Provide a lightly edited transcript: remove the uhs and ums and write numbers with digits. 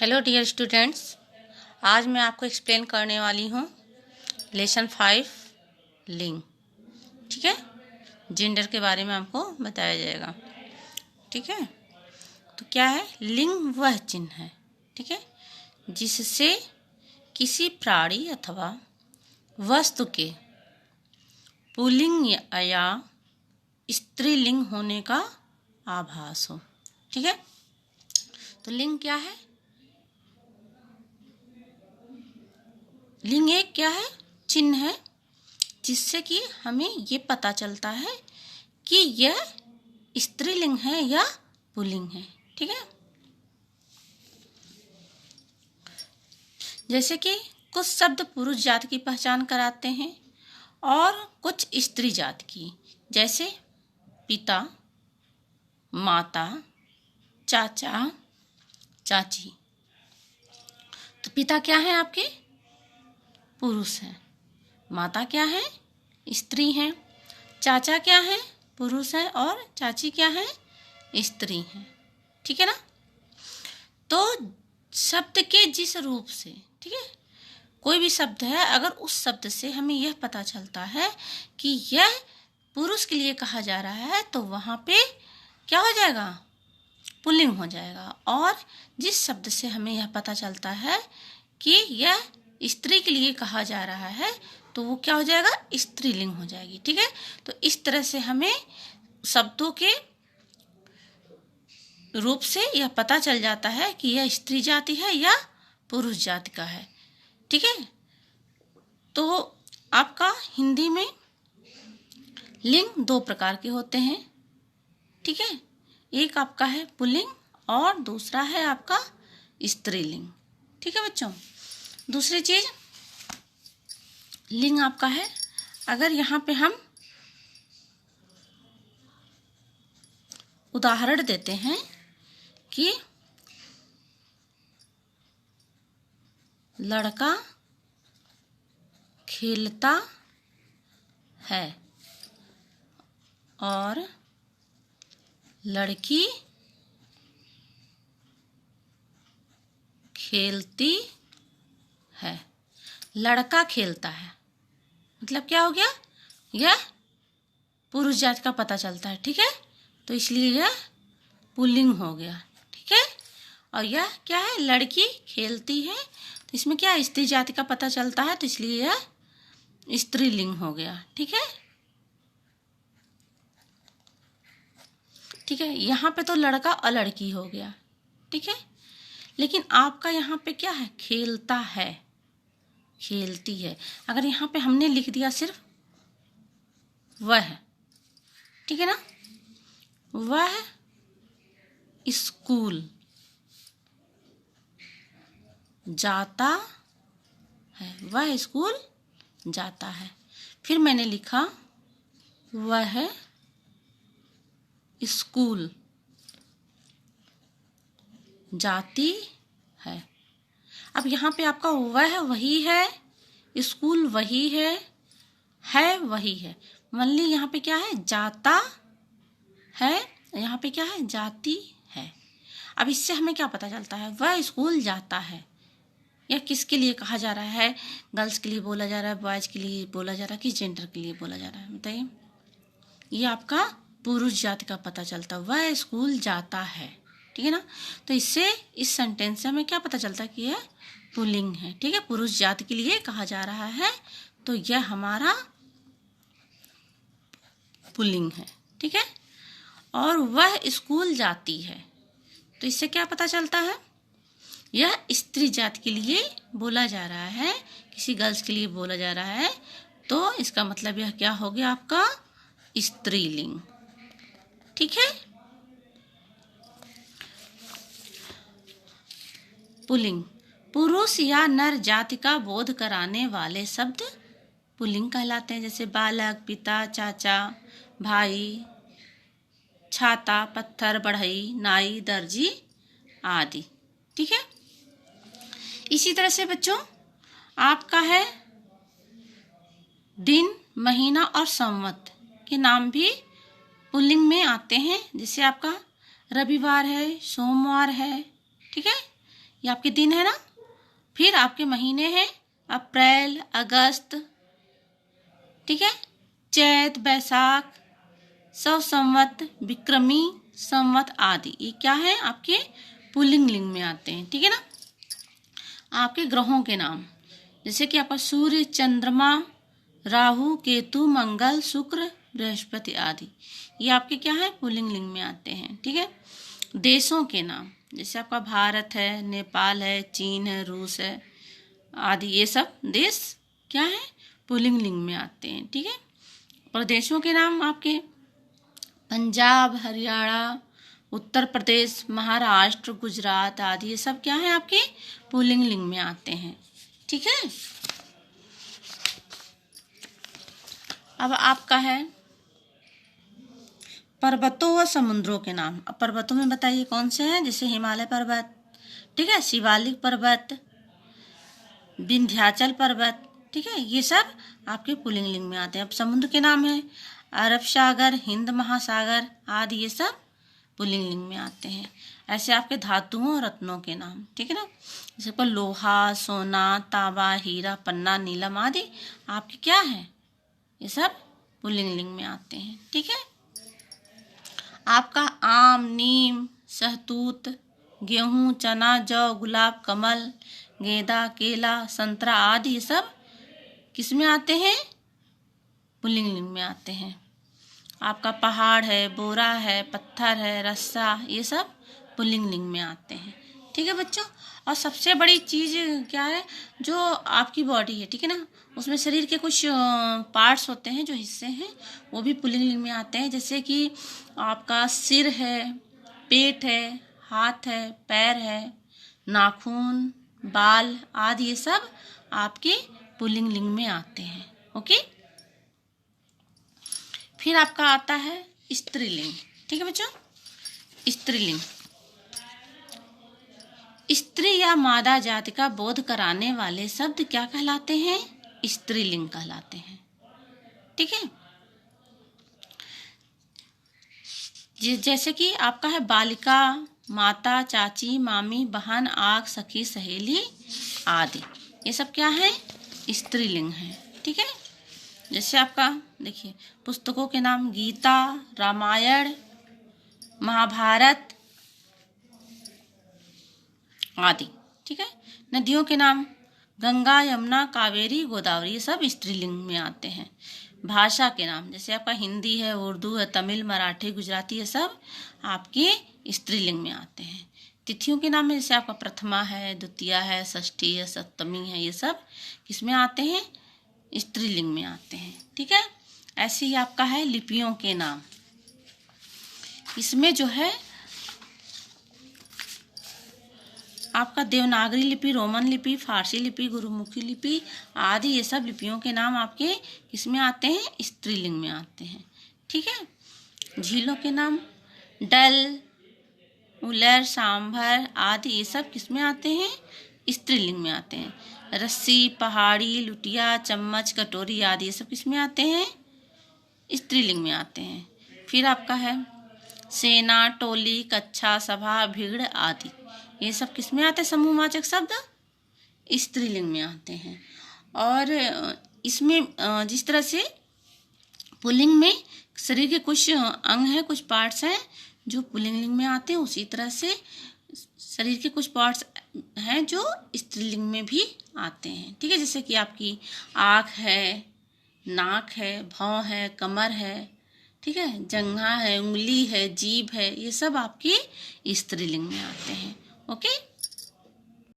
Hello dear students, आज मैं आपको एक्सप्लेन करने वाली हूँ लेसन 5 लिंग। ठीक है, जेंडर के बारे में आपको बताया जाएगा। ठीक है, तो क्या है लिंग? वह चिन्ह है, ठीक है, जिससे किसी प्राणी अथवा वस्तु के पुल्लिंग या स्त्रीलिंग होने का आभास हो। ठीक है, तो लिंग क्या है? लिंग एक क्या है? चिन्ह है, जिससे कि हमें ये पता चलता है कि यह स्त्रीलिंग है या पुल्लिंग है। ठीक है, जैसे कि कुछ शब्द पुरुष जाति की पहचान कराते हैं और कुछ स्त्री जाति की, जैसे पिता, माता, चाचा, चाची। तो पिता क्या है? आपके पुरुष हैं। माता क्या है? स्त्री हैं। चाचा क्या है? पुरुष है। और चाची क्या है? स्त्री हैं। ठीक है ना? तो शब्द के जिस रूप से, ठीक है, कोई भी शब्द है, अगर उस शब्द से हमें यह पता चलता है कि यह पुरुष के लिए कहा जा रहा है, तो वहाँ पे क्या हो जाएगा? पुल्लिंग हो जाएगा। और जिस शब्द से हमें यह पता चलता है कि यह स्त्री के लिए कहा जा रहा है, तो वो क्या हो जाएगा? स्त्रीलिंग हो जाएगी। ठीक है, तो इस तरह से हमें शब्दों के रूप से यह पता चल जाता है कि यह स्त्री जाति है या पुरुष जाति का है। ठीक है, तो आपका हिंदी में लिंग दो प्रकार के होते हैं। ठीक है, एक आपका है पुल्लिंग और दूसरा है आपका स्त्रीलिंग। ठीक है बच्चों, दूसरी चीज लिंग आपका है, अगर यहाँ पे हम उदाहरण देते हैं कि लड़का खेलता है और लड़की खेलती है। लड़का खेलता है मतलब क्या हो गया? यह पुरुष जाति का पता चलता है। ठीक है, तो इसलिए यह पुल्लिंग हो गया। ठीक है, और यह क्या है? लड़की खेलती है, तो इसमें क्या स्त्री जाति का पता चलता है, तो इसलिए यह स्त्रीलिंग हो गया। ठीक है, ठीक है, यहाँ पे तो लड़का और लड़की हो गया। ठीक है, लेकिन आपका यहाँ पे क्या है? खेलता है, खेलती है। अगर यहाँ पे हमने लिख दिया सिर्फ वह, ठीक है ना, वह स्कूल जाता है, वह स्कूल जाता है। फिर मैंने लिखा वह स्कूल जाती है। अब यहाँ पे आपका वह वही है, स्कूल वही है वही है। मान ली यहाँ पे क्या है? जाता है, यहाँ पे क्या है? जाती है। अब इससे हमें क्या पता चलता है? वह स्कूल जाता है। यह किसके लिए कहा जा रहा है? गर्ल्स के लिए बोला जा रहा है, बॉयज के लिए बोला जा रहा है, किस जेंडर के लिए बोला जा रहा है? बताइए। ये आपका पुरुष जाति का पता चलता है, वह स्कूल जाता है। ठीक है ना, तो इससे इस सेंटेंस से हमें क्या पता चलता है कि यह पुल्लिंग है। ठीक है, पुरुष जाति के लिए कहा जा रहा है, तो यह हमारा पुल्लिंग है। ठीक है, और वह स्कूल जाती है, तो इससे क्या पता चलता है? यह स्त्री जाति के लिए बोला जा रहा है, किसी गर्ल्स के लिए बोला जा रहा है, तो इसका मतलब यह क्या हो गया? आपका स्त्रीलिंग। ठीक है, पुल्लिंग पुरुष या नर जाति का बोध कराने वाले शब्द पुल्लिंग कहलाते हैं, जैसे बालक, पिता, चाचा, भाई, छाता, पत्थर, बढ़ई, नाई, दर्जी आदि। ठीक है, इसी तरह से बच्चों आपका है दिन, महीना और संवत के नाम भी पुल्लिंग में आते हैं, जैसे आपका रविवार है, सोमवार है। ठीक है, ये आपके दिन है ना। फिर आपके महीने हैं अप्रैल, अगस्त, ठीक है, चैत, बैसाख, सौ संवत, विक्रमी संवत आदि। ये क्या है आपके पुल्लिंग लिंग में आते हैं, ठीक है ना। आपके ग्रहों के नाम जैसे कि आपका सूर्य, चंद्रमा, राहु, केतु, मंगल, शुक्र, बृहस्पति आदि, ये आपके क्या है पुल्लिंग लिंग में आते हैं, ठीक है। देशों के नाम जैसे आपका भारत है, नेपाल है, चीन है, रूस है आदि, ये सब देश क्या है पुल्लिंग लिंग में आते हैं, ठीक है। प्रदेशों के नाम आपके पंजाब, हरियाणा, उत्तर प्रदेश, महाराष्ट्र, गुजरात आदि, ये सब क्या है आपके पुल्लिंग लिंग में आते हैं, ठीक है। अब आपका है पर्वतों व समुद्रों के नाम। अब पर्वतों में बताइए कौन से हैं, जैसे हिमालय पर्वत, ठीक है, शिवालिक पर्वत, विंध्याचल पर्वत, ठीक है, ये सब आपके पुल्लिंग लिंग में आते हैं। अब समुद्र के नाम है अरब सागर, हिंद महासागर आदि, ये सब पुल्लिंग लिंग में आते हैं। ऐसे आपके धातुओं और रत्नों के नाम, ठीक है ना, जैसे पर लोहा, सोना, तांबा, हीरा, पन्ना, नीलम आदि आपके क्या है, ये सब पुल्लिंग लिंग में आते हैं, ठीक है। आपका आम, नीम, सहतूत, गेहूं, चना, जौ, गुलाब, कमल, गेंदा, केला, संतरा आदि, ये सब किस में आते हैं पुल्लिंग लिंग में आते हैं। आपका पहाड़ है, बोरा है, पत्थर है, रस्सा, ये सब पुल्लिंग लिंग में आते हैं, ठीक है बच्चों। और सबसे बड़ी चीज़ क्या है, जो आपकी बॉडी है, ठीक है ना, उसमें शरीर के कुछ पार्ट्स होते हैं, जो हिस्से हैं, वो भी पुल्लिंग लिंग में आते हैं। जैसे कि आपका सिर है, पेट है, हाथ है, पैर है, नाखून, बाल आदि, ये सब आपके पुल्लिंग लिंग में आते हैं, ओके। फिर आपका आता है स्त्रीलिंग, ठीक है बच्चों। स्त्रीलिंग स्त्री या मादा जाति का बोध कराने वाले शब्द क्या कहलाते हैं, स्त्रीलिंग कहलाते हैं, ठीक है। जैसे कि आपका है बालिका, माता, चाची, मामी, बहन, आग, सखी, सहेली आदि, ये सब क्या है स्त्रीलिंग है, ठीक है। जैसे आपका देखिए पुस्तकों के नाम गीता, रामायण, महाभारत आदि, ठीक है। नदियों के नाम गंगा, यमुना, कावेरी, गोदावरी, ये सब स्त्रीलिंग में आते हैं। भाषा के नाम जैसे आपका हिंदी है, उर्दू है, तमिल, मराठी, गुजराती, ये सब आपके स्त्रीलिंग में आते हैं। तिथियों के नाम में जैसे आपका प्रथमा है, द्वितीया है, षष्ठी है, सप्तमी है, ये सब किसमें आते हैं स्त्रीलिंग में आते हैं, ठीक है। ऐसे ही आपका है लिपियों के नाम, इसमें जो है आपका देवनागरी लिपि, रोमन लिपि, फारसी लिपि, गुरुमुखी लिपि आदि, ये सब लिपियों के नाम आपके किसमें आते हैं स्त्रीलिंग में आते हैं, ठीक है। झीलों के नाम डल, उलर, सांभर आदि, ये सब किसमें आते हैं स्त्रीलिंग में आते हैं। रस्सी, पहाड़ी, लुटिया, चम्मच, कटोरी आदि, ये सब किसमें आते हैं स्त्रीलिंग में आते हैं। फिर आपका है सेना, टोली, कक्षा, सभा, भीड़ आदि, ये सब किसमें आते हैं समूहवाचक शब्द स्त्रीलिंग में आते हैं। और इसमें जिस तरह से पुल्लिंग में शरीर के कुछ अंग हैं, कुछ पार्ट्स हैं जो पुल्लिंग लिंग में आते हैं, उसी तरह से शरीर के कुछ पार्ट्स हैं जो स्त्रीलिंग में भी आते हैं, ठीक है। जैसे कि आपकी आँख है, नाक है, भौं है, कमर है, ठीक है, जंघा है, उंगली है, जीभ है, ये सब आपके स्त्रीलिंग में आते हैं, ओके।